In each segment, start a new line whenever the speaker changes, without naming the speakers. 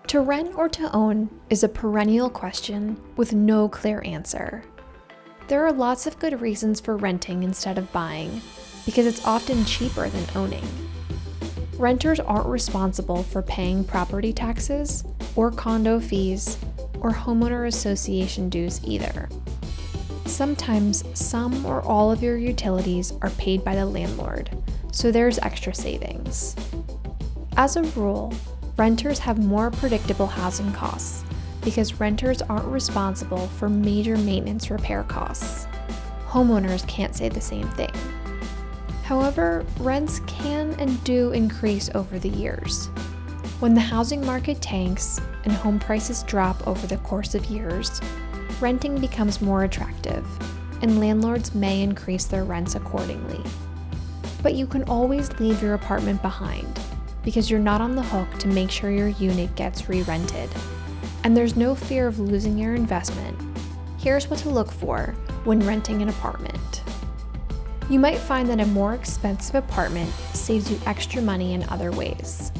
To rent or to own is a perennial question with no clear answer. There are lots of good reasons for renting instead of buying, because it's often cheaper than owning. Renters aren't responsible for paying property taxes, or condo fees, or homeowner association dues either. Sometimes some or all of your utilities are paid by the landlord, so there's extra savings. As a rule, renters have more predictable housing costs because renters aren't responsible for major maintenance repair costs. Homeowners can't say the same thing. However, rents can and do increase over the years. When the housing market tanks and home prices drop over the course of years, renting becomes more attractive, and landlords may increase their rents accordingly. But you can always leave your apartment behind, because you're not on the hook to make sure your unit gets re-rented. And there's no fear of losing your investment. Here's what to look for when renting an apartment. You might find that a more expensive apartment saves you extra money in other ways.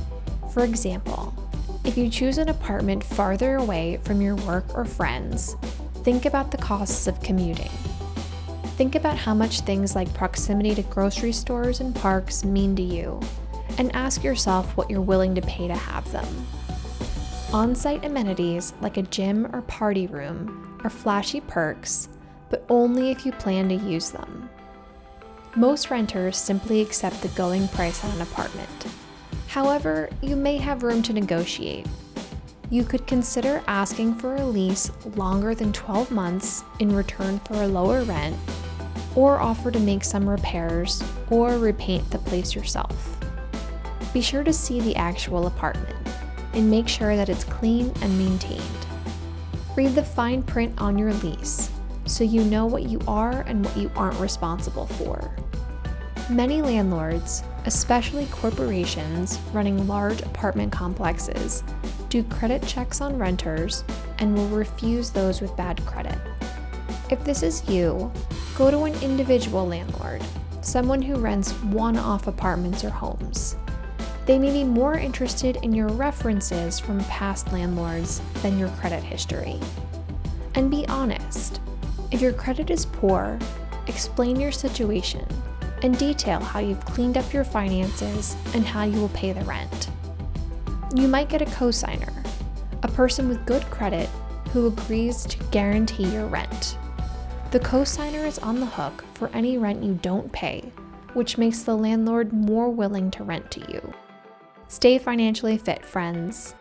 For example, if you choose an apartment farther away from your work or friends, think about the costs of commuting. Think about how much things like proximity to grocery stores and parks mean to you, and ask yourself what you're willing to pay to have them. On-site amenities like a gym or party room are flashy perks, but only if you plan to use them. Most renters simply accept the going price on an apartment. However, you may have room to negotiate. You could consider asking for a lease longer than 12 months in return for a lower rent, or offer to make some repairs or repaint the place yourself. Be sure to see the actual apartment and make sure that it's clean and maintained. Read the fine print on your lease so you know what you are and what you aren't responsible for. Many landlords, especially corporations running large apartment complexes, do credit checks on renters and will refuse those with bad credit. If this is you, go to an individual landlord, someone who rents one-off apartments or homes. They may be more interested in your references from past landlords than your credit history. And be honest. If your credit is poor, explain your situation and detail how you've cleaned up your finances and how you will pay the rent. You might get a cosigner, a person with good credit who agrees to guarantee your rent. The cosigner is on the hook for any rent you don't pay, which makes the landlord more willing to rent to you. Stay financially fit, friends.